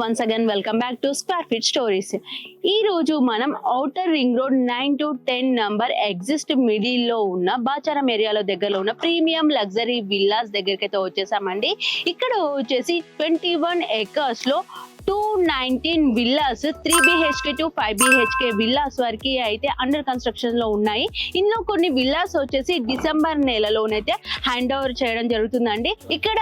Once again welcome back to square feet stories. ఈ రోజు మనం outer ring road 9 to 10 number exist middle లో ఉన్న బాచారం ఏరియాలో దగ్గరలో ఉన్న ప్రీమియం లగ్జరీ విల్లాస్ దగ్గరికి అయితే వచ్చేసామండి. ఇక్కడ వచ్చేసి 21 acres లో 219 villas 3 BHK to 5 BHK villas వరకు అయితే అండర్ కన్స్ట్రక్షన్ లో ఉన్నాయి. ఇందులో కొన్ని విల్లాస్ వచ్చేసి డిసెంబర్ నెలలోనైతే హ్యాండ్ ఓవర్ చేయడం జరుగుతుందండి. ఇక్కడ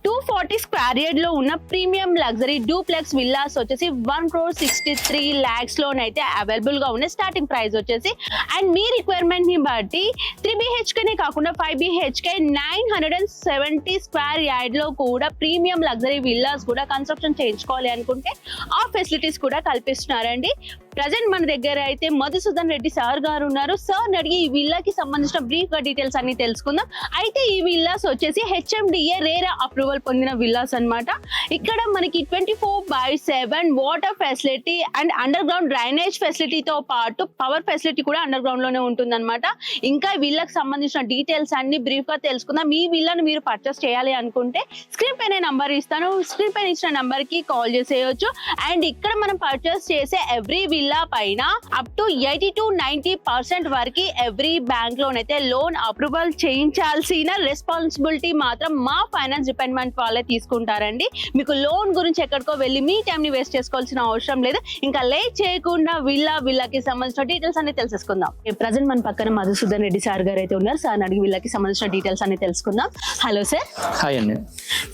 240 స్క్వేర్ యార్డ్ లో ఉన్న ప్రీమియం లగ్జరీ డూప్లెక్స్ విల్లాస్ వచ్చేసి 1,63 lakhs లోనైతే అవైలబుల్ గా ఉన్నాయి. స్టార్టింగ్ ప్రైస్ వచ్చేసి అండ్ మీ రిక్వైర్మెంట్ ని బట్టి 3 BHK నే కాకుండా 5 BHK 970 స్క్వేర్ యార్డ్ లో కూడా ప్రీమియం లగ్జరీ విల్లాస్ కూడా కన్స్ట్రక్షన్ చేయించుకోవాలి అనుకుంటే ఆ ఫెసిలిటీస్ కూడా కల్పిస్తున్నారండి. ప్రజెంట్ మన దగ్గర అయితే మధుసూదన్ రెడ్డి సార్ గారు ఉన్నారు. సార్ అడిగి ఈ విల్లాకి సంబంధించిన బ్రీఫ్ గా డీటెయిల్స్ అన్ని తెలుసుకుందాం. అయితే ఈ విల్లాస్ వచ్చేసి HMDA రేరా అప్రూవల్ పొందిన విల్లాస్ అన్నమాట. ఇక్కడ మనకి 24/7 water facility and under ground drainage ఫెసిలిటీతో పాటు పవర్ ఫెసిలిటీ కూడా అండర్ గ్రౌండ్ లోనే ఉంటుందన్నమాట. ఇంకా ఈ విల్లాకి సంబంధించిన డీటెయిల్స్ అన్ని బ్రీఫ్ గా తెలుసుకుందాం. ఈ విల్లాను మీరు పర్చేస్ చేయాలి అనుకుంటే స్క్రీన్ పైన నంబర్ ఇస్తాను, స్క్రీన్ పైన ఇచ్చిన నంబర్ కి కాల్ చేసేయచ్చు. అండ్ ఇక్కడ మనం పర్చేస్ చేసే ఎవ్రీ విల్లా పైన అప్ టు 80 to 90% వరకు ఎవ్రీ బ్యాంక్ లోనైతే లోన్ అప్రూవల్ చేయించాల్సిన రెస్పాన్సిబిలిటీ మాత్రం మా ఫైనాన్స్ డిపార్ట్మెంట్ వాళ్ళే తీసుకుంటారండి. మీకు లోన్ గురించి ఎక్కడికో వెళ్ళి మీ టైం ని వేస్ట్ చేసుకోవాల్సిన అవసరం లేదు. ఇంకా లేట్ చేయకుండా విల్లాకి సంబంధించిన డీటెయిల్స్ అన్ని తెలుసుకుందాం. ప్రజెంట్ మన పక్కన మధుసూదన్ రెడ్డి సార్ గారు అయితే ఉన్నారు. సార్ అడిగి విల్లాకి సంబంధించిన డీటెయిల్స్ అన్ని తెలుసుకుందాం. Hello sir. హాయ్ అండి.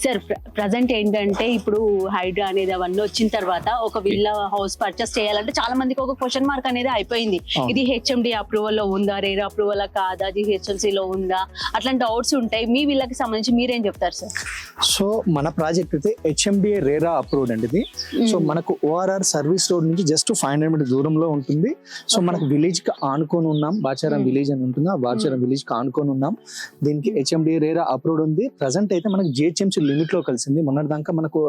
సార్ ప్రజెంట్ ఏంటంటే ఇప్పుడు హైడ్రా అనేది అవన్నీ వచ్చిన తర్వాత ఒక విల్లా హౌస్ పర్చేస్ చేయాలంటే చాలా మందికి ఒక క్వశ్చన్ మార్క్ అనేది అయిపోయింది. ఇది HMD అప్రూవల్ లో ఉందా, రేరా అప్రూవల్ కాదా, GHMC లో ఉందా, అట్లాంటి డౌట్స్ ఉంటాయి. మీ విల్లాకి సంబంధించి మీరేం చెప్తారు సార్? సో మన ప్రాజెక్ట్ అయితే HMDA రేరా అప్రూవ్డ్ అండి ఇది. సో మనకు ORR సర్వీస్ రోడ్ నుంచి జస్ట్ 500 మీటర్ దూరంలో ఉంటుంది. సో మనకు విలేజ్ కి ఆనుకొని ఉన్నాం. బాచారం విలేజ్ అని ఉంటుంది. ఆ బాచారం విలేజ్ కి ఆనుకొని ఉన్నాం. దీనికి HMDA రేరా అప్రూవ్డ్ ఉంది. ప్రజెంట్ అయితే మనకు GHMC లిమిట్ లో కలిసింది. మొన్నటిదాకా మనకు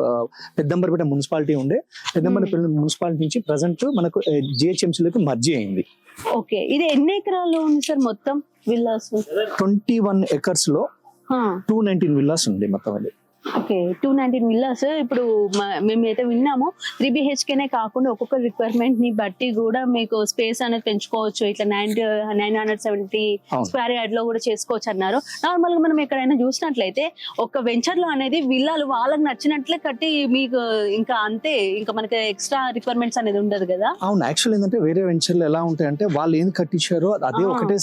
పెద్దంబరపేట మున్సిపాలిటీ ఉండే, పెద్దంబరపేట మున్సిపాలిటీ నుంచి ప్రజెంట్ మనకు GHMC లోకి మర్జీ అయింది. ఓకే, ఇది ఎన్ని ఎకరాల్లో ఉంది సార్ మొత్తం విల్లాస్? 21 acres లో 219 విల్లాస్ ఉంది మొత్తం. అది ఓకే, 219 విల్లాస్. ఇప్పుడు మేమైతే విన్నాము 3 BHK నే కాకుండా ఒక్కొక్క రిక్వైర్మెంట్ ని బట్టి కూడా మీకు స్పేస్ అనేది పెంచుకోవచ్చు. ఇట్లా 970 స్క్వేర్ యార్డ్ లో కూడా చేసుకోవచ్చు అన్నారు. నార్మల్ గా మనం ఎక్కడైనా చూసినట్లయితే ఒక వెంచర్ లో అనేది విల్లాలు వాళ్ళకి నచ్చినట్లే కట్టి మీకు ఇంకా అంతే, ఇంకా మనకి ఎక్స్ట్రా రిక్వైర్మెంట్స్ అనేది ఉండదు కదా. అవును, యాక్చువల్ ఏంటంటే వేరే వెంచర్లు ఎలా ఉంటాయంటే వాళ్ళు ఏం కట్టించారో అదే ఒకటే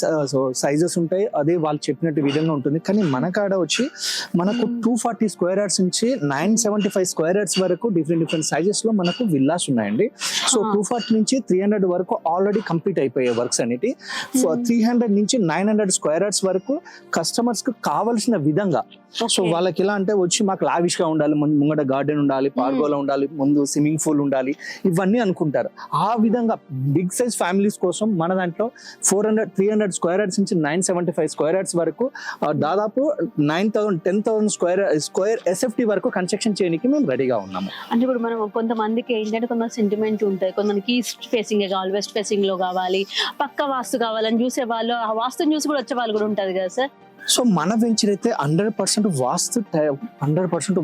సైజెస్ ఉంటాయి, అదే వాళ్ళు చెప్పినట్టు విధంగా ఉంటుంది. కానీ మన కాడ వచ్చి మనకు 240 స్క్వేర్ యార్డ్స్ నుంచి 975 స్క్వేర్ యార్డ్స్ వరకు డిఫరెంట్ సైజెస్ లో మనకు విల్లాస్ ఉన్నాయండి. సో 240 నుంచి 300 వరకు ఆల్రెడీ కంప్లీట్ అయిపోయాయి వర్క్స్ అనేది. 300 నుంచి 900 స్క్వేర్ యార్డ్స్ వరకు కస్టమర్స్ కు కావాల్సిన విధంగా. సో వాళ్ళకి ఎలా అంటే వచ్చి మాకు లావిష్ గా ఉండాలి, ముంగట గార్డెన్ ఉండాలి, పార్గోలా ఉండాలి, ముందు స్విమ్మింగ్ పూల్ ఉండాలి, ఇవన్నీ అనుకుంటారు. ఆ విధంగా బిగ్ సైజ్ ఫ్యామిలీస్ కోసం మన దాంట్లో 300 స్క్వేర్ యార్డ్స్ నుంచి 975 స్క్వేర్ యార్డ్స్ వరకు దాదాపు 10,000 స్క్వేర్ SFT వరకు కన్స్ట్రక్షన్ చేయడానికి మేము రెడీగా ఉన్నాము. అంటే ఇప్పుడు మనం కొంతమందికి ఏంటంటే కొంత సెంటిమెంట్ ఉంటాయి, కొంతమందికి ఈస్ట్ ఫేసింగ్ కావాలి, వెస్ట్ ఫేసింగ్ లో కావాలి, పక్క వాస్తు కావాలని చూసే వాళ్ళు, ఆ వాస్తుని చూసి కూడా వచ్చే వాళ్ళు కూడా ఉంటది కదా సార్. సో మన వెంచర్ అయితే 100%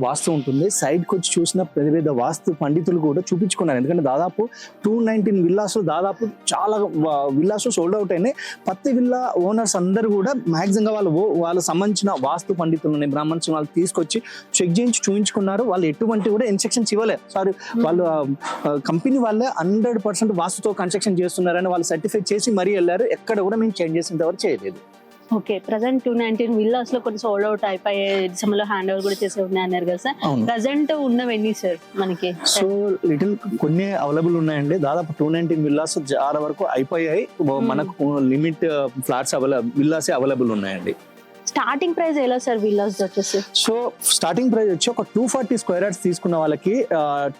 వాస్తు ఉంటుంది. సైడ్ కి వచ్చి చూసిన పెద్ద వాస్తు పండితులు కూడా చూపించుకున్నారు. ఎందుకంటే దాదాపు 219 విల్లాస్ దాదాపు చాలా విల్లాస్ సోల్డ్ అవుట్ అయినాయి. ప్రతి విల్లా ఓనర్స్ అందరూ కూడా మ్యాక్సిమం వాళ్ళ సంబంధించిన వాస్తు పండితులని బ్రాహ్మణ్స్ వాళ్ళు తీసుకొచ్చి చెక్ చేయించి చూపించుకున్నారు. వాళ్ళు ఎటువంటి కూడా ఇన్స్ట్రక్షన్స్ ఇవ్వలేదు. వాళ్ళు కంపెనీ వాళ్ళే 100% వాస్తుతో కన్స్ట్రక్షన్ చేస్తున్నారని వాళ్ళు సర్టిఫై చేసి మరీ వెళ్ళారు. ఎక్కడ కూడా మేము చేంజ్ చేసేంతవరకు చేయలేదు. ఓకే, ప్రజెంట్ 219 విల్లాస్ లో కొన్ని సోల్డ్ అవుట్ అయిపోయి డిసెంబర్ లో హ్యాండ్ ఓవర్ కూడా చేసే ఉన్నాయి అన్నారు కదా సార్. ప్రజెంట్ ఉన్నవన్నీ సార్ మనకి? సో లిటిల్ కొన్ని అవైలబుల్ ఉన్నాయండి. దాదాపు 219 విల్లాస్ చాలా వరకు అయిపోయాయి. మనకు లిమిట్ ఫ్లాట్స్ విల్లాస్ అవైలబుల్ ఉన్నాయండి. స్టార్టింగ్ ప్రైస్ ఎలా సార్ విల్లాస్ వచ్చేసి? సో స్టార్టింగ్ ప్రైస్ వచ్చి ఒక 240 స్క్వేర్ యార్డ్స్ తీసుకున్న వాళ్ళకి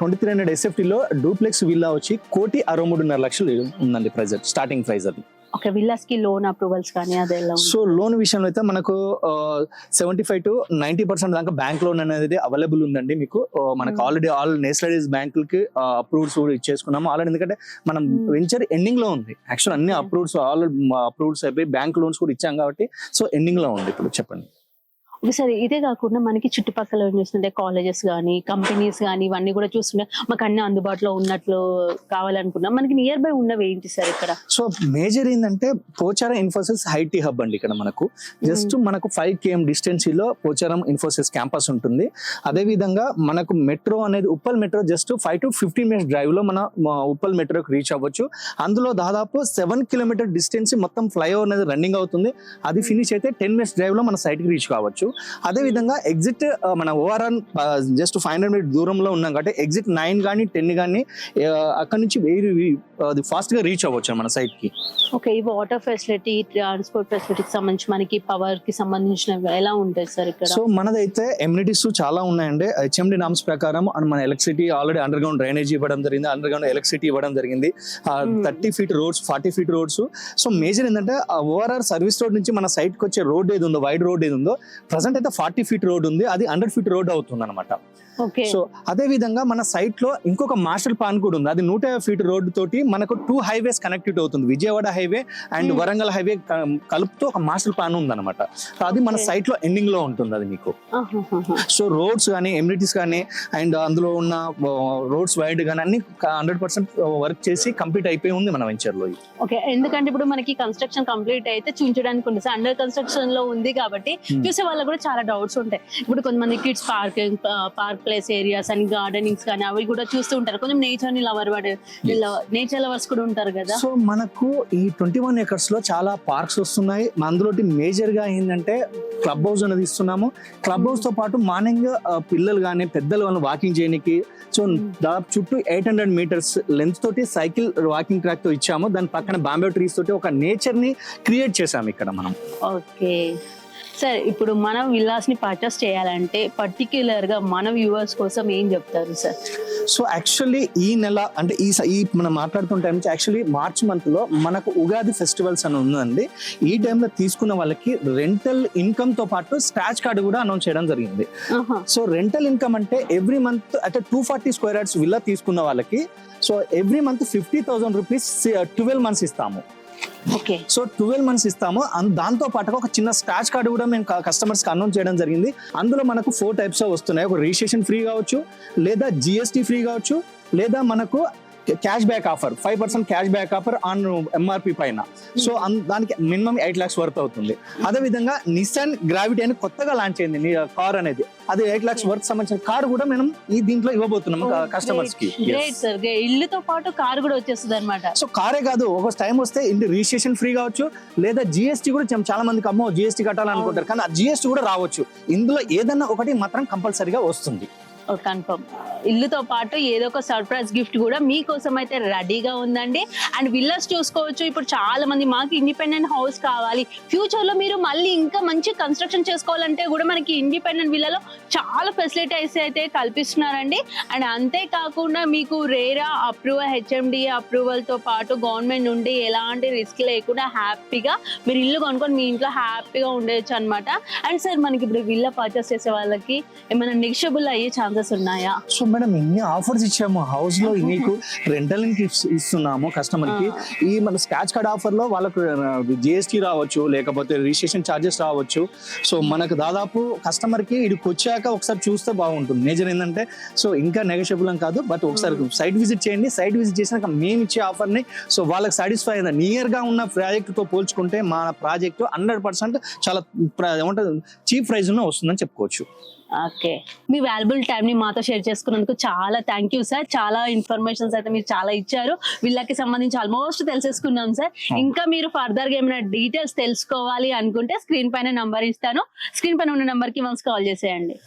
2300 SFT లో డూప్లెక్స్ విల్లా వచ్చి 1,63,500,000 ఉందండి ప్రైస్, స్టార్టింగ్ ప్రైస్ అది. ఓకే, విల్లాస్ కి లోన్ అప్రూవల్స్ కానీ అదే ఎలా? సో లోన్ విషయంలో అయితే మనకు 75 to 90% దాకా బ్యాంక్ లోన్ అనేది అవైలబుల్ ఉందండి మీకు. మనకు ఆల్రెడీ నేషనలైజ్ బ్యాంకులకి అప్రూవ్స్ కూడా ఇచ్చేసుకున్నాము ఆల్రెడీ. ఎందుకంటే మనం వెంచర్ ఎండింగ్ లో ఉంది. యాక్చువల్ అన్ని అప్రూవ్స్ అయిపోయి బ్యాంక్ లోన్స్ కూడా ఇచ్చాం కాబట్టి సో ఎండింగ్ లో ఉంది. ఇప్పుడు చెప్పండి. ఒకసారి ఇదే కాకుండా మనకి చుట్టుపక్కల ఏం చూస్తుంటే కాలేజెస్ కానీ కంపెనీస్ కానీ ఇవన్నీ కూడా చూస్తుంటే మాకు అన్ని అందుబాటులో ఉన్నట్లు కావాలనుకున్నాం. మనకి నియర్ బై ఉన్నవి ఏంటి సార్ ఇక్కడ? సో మేజర్ ఏంటంటే పోచారం ఇన్ఫోసిస్ ఐటీ హబ్ అండి. ఇక్కడ మనకు జస్ట్ మనకు 5 km డిస్టెన్సీలో పోచారం ఇన్ఫోసిస్ క్యాంపస్ ఉంటుంది. అదే విధంగా మనకు మెట్రో అనేది Uppal metro just 5 to 15 minutes drive లో మన ఉప్పల్ మెట్రోకి రీచ్ అవ్వచ్చు. అందులో దాదాపు 7 km డిస్టెన్స్ మొత్తం ఫ్లైఓవర్ అనేది రన్నింగ్ అవుతుంది. అది ఫినిష్ అయితే 10 minutes డ్రైవ్ లో మన సైట్ కి రీచ్ కావచ్చు. అదే విధంగా ఎగ్జిట్ మన ఓఆర్ఆర్ జస్ట్ 500 minutes దూరంలో ఉన్నాం కాబట్టి ఎగ్జిట్ 9 కానీ 10 కానీ అక్కడ నుంచి అది ఫాస్ట్ గా రీచ్ అవ్వచ్చు మన సైట్ కి. ఓకే, ఈ వాటర్ ఫెసిలిటీ, ట్రాన్స్పోర్ట్ ఫెసిలిటీకి సంబంధించి మనకి పవర్ కి సంబంధించిన ఎలా ఉంటుంది సార్ ఇక్కడ? సో మనదైతే ఎమ్యూనిటీస్ చాలా ఉన్నాయండి. హెచ్ఎండి నామ్స్ ప్రకారం మన electricity already under ground drainage ఇవ్వడం జరిగింది, అండర్ గ్రౌండ్ ఎలక్ట్రిసిటీ ఇవ్వడం జరిగింది, 30 feet roads, 40 feet roads. So major ఏంటంటే ఓఆర్ఆర్ సర్వీస్ రోడ్ నుంచి మన సైట్ కి వచ్చే రోడ్ ఏది ఉందో, వైడ్ రోడ్ ఏది ఉందో, ప్రజెంట్ అయితే 40 feet రోడ్ ఉంది, అది 100 feet రోడ్ అవుతుంది అనమాట. సో అదే విధంగా మన సైట్ లో ఇంకొక మాస్టర్ ప్లాన్ కూడా ఉంది. అది 150 feet రోడ్ తోటి మనకు 2 highways కనెక్టివ్ అవుతుంది. Vijayawada highway and Warangal highway కలుపుతూ ఒక మాస్టర్ ప్లాన్ ఉంది అనమాట. అది మన సైట్ లో ఎండింగ్ లో ఉంటుంది అది మీకు. సో రోడ్స్ కానీ ఎమ్యూనిటీస్ కానీ అండ్ అందులో ఉన్న రోడ్స్ వైడ్ కానీ అన్ని 100% వర్క్ చేసి కంప్లీట్ అయిపోయి ఉంది మన వెంచర్ లో. ఓకే, ఎందుకంటే ఇప్పుడు మనకి కన్స్ట్రక్షన్ కంప్లీట్ అయితే చూపించడానికి ఉంది, అండర్ కన్స్ట్రక్షన్ లో ఉంది కాబట్టి చూసే వాళ్ళకి కూడా చాలా డౌట్స్ ఉంటాయి. ఇప్పుడు కొంతమంది కిడ్స్ పార్క్ ప్లేస్ ఏరియాస్ అని గార్డెనింగ్స్ కానీ అవి కూడా చూస్తూ ఉంటారు. కొంచెం నేచర్ లవర్స్ కూడా ఉంటారు కదా. సో మనకు ఈ 21 acres లో చాలా పార్క్స్ వస్తున్నాయి. అందులో మేజర్ గా ఏంటంటే క్లబ్ హౌస్ అనేది ఇస్తున్నాము. క్లబ్ హౌస్ తో పాటు మార్నింగ్ పిల్లలు కానీ పెద్దలు కానీ వాకింగ్ చేయడానికి సో దాదాపు చుట్టూ 800 meters లెంత్ తోటి సైకిల్ వాకింగ్ ట్రాక్ తో ఇచ్చాము. దాని పక్కన బాంబే ట్రీస్ తోటి ఒక నేచర్ ని క్రియేట్ చేసాము ఇక్కడ మనం. ఓకే సార్, ఇప్పుడు మనం విల్లాస్ ని పర్చేస్ చేయాలంటే పర్టిక్యులర్ గా మన వ్యూవర్స్ కోసం ఏం చెప్తారు సార్? సో యాక్చువల్లీ ఈ నెల అంటే ఈ మనం మాట్లాడుతున్న టైం నుంచి యాక్చువల్లీ మార్చ్ మంత్ లో మనకు ఉగాది ఫెస్టివల్స్ అని ఉందండి. ఈ టైంలో తీసుకున్న వాళ్ళకి రెంటల్ ఇన్కమ్ తో పాటు స్క్రాచ్ కార్డు కూడా అనౌన్స్ చేయడం జరిగింది. సో రెంటల్ ఇన్కమ్ అంటే ఎవ్రీ మంత్ అంటే 240 square yards విల్లా తీసుకున్న వాళ్ళకి so every month 50,000 rupees 12 months ఇస్తాము. ఓకే, సో 12 months ఇస్తాము. దాంతో పాటు ఒక చిన్న స్క్రాచ్ కార్డు కూడా మేము కస్టమర్స్ కి అనౌన్స్ చేయడం జరిగింది. అందులో మనకు 4 types వస్తున్నాయి. ఒక రిజిస్ట్రేషన్ ఫ్రీ కావచ్చు, లేదా GST ఫ్రీ కావచ్చు, లేదా మనకు cash back offer 5% cash back offer on MRP పైన. సో దానికి మినిమం 8 lakhs వర్త్ అవుతుంది. అదే విధంగా నిసాన్ గ్రావిటీ అని కొత్తగా లాంచ్ అయింది కార్ అనేది, అది 8 lakhs వర్త్ సంబంధించిన కార్ కూడా మనం ఈ దీంట్లో ఇవ్వబోతున్నాం కస్టమర్స్ కి. ఇల్లుతో పాటు కార్ కూడా వచ్చేస్తుంది అనమాట. సో కారే కాదు, ఒక టైం వస్తే ఇంటి రిజిస్ట్రేషన్ ఫ్రీ కావచ్చు, లేదా GST కూడా చాలా మందికి అమ్మో GST కట్టాలనుకుంటారు, కానీ ఆ GST కూడా రావచ్చు. ఇందులో ఏదన్నా ఒకటి మాత్రం కంపల్సరీగా వస్తుంది. కన్ఫర్మ్. ఇల్లుతో పాటు ఏదో ఒక సర్ప్రైజ్ గిఫ్ట్ కూడా మీకోసం అయితే రెడీగా ఉందండి. అండ్ విల్లాస్ చూసుకోవచ్చు. ఇప్పుడు చాలా మంది మాకు ఇండిపెండెంట్ హౌస్ కావాలి, ఫ్యూచర్ లో మీరు మళ్ళీ ఇంకా మంచి కన్స్ట్రక్షన్ చేసుకోవాలంటే కూడా మనకి ఇండిపెండెంట్ విల్లాలో చాలా ఫెసిలిటీస్ అయితే కల్పిస్తున్నారండి. అండ్ అంతేకాకుండా మీకు రేరా అప్రూవల్, HMDA అప్రూవల్ తో పాటు గవర్నమెంట్ నుండి ఎలాంటి రిస్క్ లేకుండా హ్యాపీగా మీరు ఇల్లు కొనుక్కొని మీ ఇంట్లో హ్యాపీగా ఉండొచ్చు అనమాట. అండ్ సార్, మనకి ఇప్పుడు విల్లా పర్చేస్ చేసే వాళ్ళకి ఏమైనా నెగిషియబుల్ అయ్యే ఛాన్సెస్ ఉన్నాయా? సో మేడం ఇన్ని ఆఫర్స్ ఇచ్చాము హౌస్ లో, మీకు రెంటల్ ఇస్తున్నాము కస్టమర్ కి. ఈ మన స్క్రాచ్ కార్డ్ ఆఫర్ లో వాళ్ళకు GST రావచ్చు, లేకపోతే రిజిస్ట్రేషన్ ఛార్జెస్ రావచ్చు. సో మనకు దాదాపు కస్టమర్ కి ఇక్కడికి వచ్చాక ఒకసారి చూస్తే బాగుంటుంది. మేజర్ ఏంటంటే సో ఇంకా నెగోషియబుల్ అని కాదు, బట్ ఒకసారి సైట్ విజిట్ చేయండి. సైట్ విజిట్ చేసినాక మేము ఇచ్చే ఆఫర్ ని సో వాళ్ళకి సాటిస్ఫై అయింది. నియర్ గా ఉన్న ప్రాజెక్ట్ తో పోల్చుకుంటే మన ప్రాజెక్ట్ 100% చాలా ఏమంటారు చీప్ ప్రైస్ లో వస్తుందని చెప్పుకోవచ్చు. ఓకే, మీ వాల్యుబుల్ టైం ని మాతో షేర్ చేసుకున్నందుకు చాలా థ్యాంక్ యూ సార్. చాలా ఇన్ఫర్మేషన్స్ అయితే మీరు చాలా ఇచ్చారు. వీళ్ళకి సంబంధించి ఆల్మోస్ట్ తెలిసేసుకున్నాం సార్. ఇంకా మీరు ఫర్దర్ గా ఏమైనా డీటెయిల్స్ తెలుసుకోవాలి అనుకుంటే స్క్రీన్ పైన నంబర్ ఇస్తాను, స్క్రీన్ పైన ఉన్న నంబర్ కి వన్స్ కాల్ చేసేయండి.